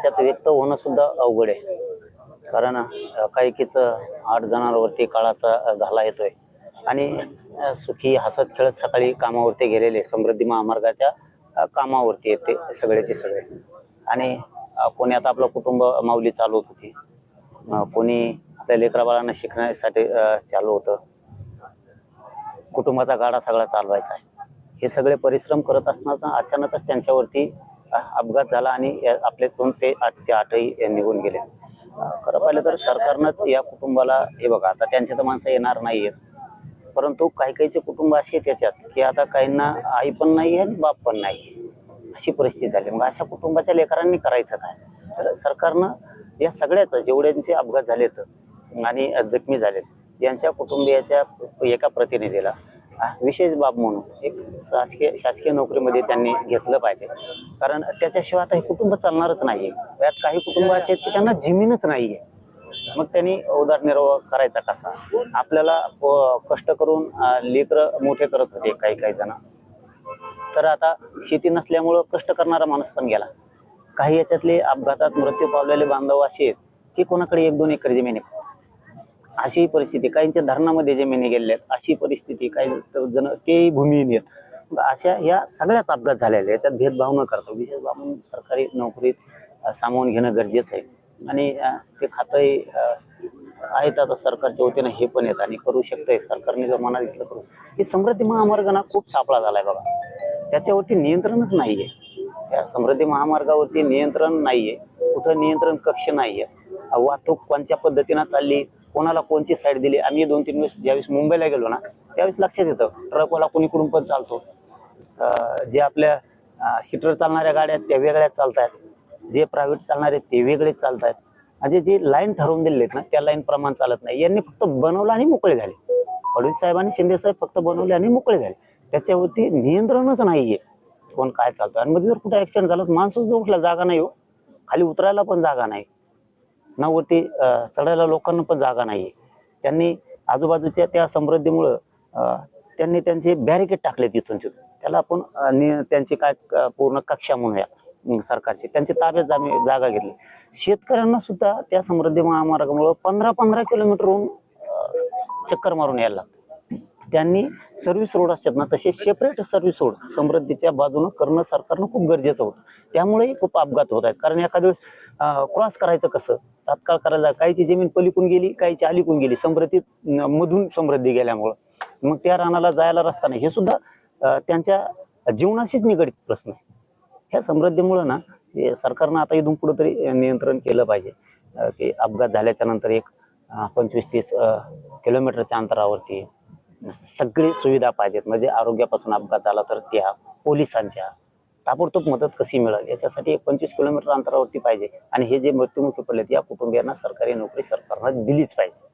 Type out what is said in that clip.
याच्यात व्यक्त होणं सुद्धा अवघड आहे, कारण काहीकीच 8 जणांवरती काळाचा घाला येतोय आणि सुखी हसत खेळत सकाळी कामावरती गेलेले समृद्धी महामार्गाच्या कामावरती येते सगळेचे सगळे। आणि कोणी आता आपलं कुटुंब माऊली चालवत होती, कोणी आपल्या लेकराबाळांना शिकण्यासाठी चालू होतं, कुटुंबाचा गाडा सगळा चालवायचा आहे। हे सगळे परिश्रम करत असताना अचानकच त्यांच्यावरती अपघात झाला आणि आपले 2 ते 8चे 8ही निघून गेले। खरं पाहिलं तर सरकारनंच या कुटुंबाला, हे बघा आता त्यांचे तर माणसं येणार नाहीयेत, परंतु काही काहीचे कुटुंब असे आहेत त्याच्यात की आता काहींना आई पण नाही आणि बाप पण नाही, अशी परिस्थिती झाली। मग अशा कुटुंबाच्या लेकरांनी करायचं काय? तर सरकारनं या सगळ्याच जेवढ्यांचे अपघात झालेत आणि जखमी झालेत यांच्या कुटुंबियाच्या एका प्रतिनिधीला विशेष बाब म्हणून एक शासकीय नोकरीमध्ये त्यांनी घेतलं पाहिजे, कारण त्याच्याशिवाय आता हे कुटुंब चालणारच नाहीये। यात काही कुटुंब असे आहेत की त्यांना जमीनच नाहीये, मग त्यांनी उदरनिर्वाह करायचा कसा? आपल्याला कष्ट करून लेकरं मोठे करत होते काही जण, तर आता शेती नसल्यामुळं कष्ट करणारा माणूस पण गेला। काही याच्यातले अपघातात मृत्यू पावलेले बांधव असे आहेत की कोणाकडे 1-2 एकर जमीन आहे, अशी परिस्थिती। काहींच्या धरणामध्ये जमिनी गेलेल्या आहेत, अशी परिस्थिती। काही जण ते भूमिहीन आहेत। अशा या सगळ्याच अपघात झालेल्या, याच्यात भेदभाव न करता विशेष बाब म्हणून सरकारी नोकरीत सामावून घेणं गरजेचं आहे। आणि ते खातंही आहेत आता सरकारच्या वतीनं, हे पण येत आणि करू शकतंय सरकारने जर मनात घेतलं करू। हे समृद्धी महामार्ग ना खूप सापळा झालाय बघा, त्याच्यावरती नियंत्रणच नाहीये। त्या समृद्धी महामार्गावरती नियंत्रण नाहीये, कुठं नियंत्रण कक्ष नाहीये। वाहतूक कोणत्या पद्धतीनं चालली, कोणाला कोणची साईड दिली। आम्ही 2-3 वेळेस ज्यावेळेस मुंबईला गेलो ना त्यावेळेस लक्षात येतं, ट्रकवाला कोणीकडून पण चालतो, जे आपल्या सीटर चालणाऱ्या गाड्या त्या वेगळ्याच चालतात, जे प्रायव्हेट चालणारे ते वेगळेच चालतात। म्हणजे जे लाईन ठरवून दिलेत ना त्या लाईन प्रमाण चालत नाही। यांनी फक्त बनवलं आणि मोकळे झाले, फडणवीस साहेब आणि शिंदे साहेब फक्त बनवले आणि मोकळे झाले, त्याच्यावरती नियंत्रणच नाहीये कोण काय चालतं। आणि मध्ये जर कुठे ऍक्सिडेंट झाला तर माणूस जो उठला जागा नाही हो, खाली उतरायला पण जागा नाही ना, वरती चढायला लोकांना पण जागा नाही। त्यांनी आजूबाजूच्या त्या समृद्धीमुळं त्यांनी त्यांचे बॅरिकेड टाकले तिथून, त्याला आपण त्यांची काय पूर्ण कक्षा म्हणूया सरकारची, त्यांची ताब्यात जागा घेतली। शेतकऱ्यांना सुद्धा त्या समृद्धी महामार्गामुळे 15-15 किलोमीटरहून चक्कर मारून यायला लागतं। त्यांनी सर्व्हिस रोड असतात ना तसे सेपरेट सर्व्हिस रोड समृद्धीच्या बाजूनं करणं सरकारनं खूप गरजेचं होतं। त्यामुळे खूप अपघात होत आहेत, कारण एखाद्या वेळेस क्रॉस करायचं कसं, तात्काळ करायला काहीची जमीन पलीकडून गेली, काहीची अलीकडून गेली, समृद्धीत मधून समृद्धी गेल्यामुळं मग त्या रानाला जायला रस्ता नाही। हे सुद्धा त्यांच्या जीवनाशीच निगडीत प्रश्न आहे। ह्या समृद्धीमुळं ना हे सरकारनं आता इथून पुढे तरी नियंत्रण केलं पाहिजे की अपघात झाल्याच्या नंतर एक 25-30 किलोमीटरच्या अंतरावरती सगळी सुविधा पाहिजेत। म्हणजे आरोग्यापासून अपघात झाला तर त्या पोलिसांच्या ताबडतोब मदत कशी मिळेल याच्यासाठी 25 किलोमीटर अंतरावरती पाहिजे। आणि हे जे मृत्युमुखी पडलेत या कुटुंबियांना सरकारी नोकरी सरकारनं दिलीच पाहिजे।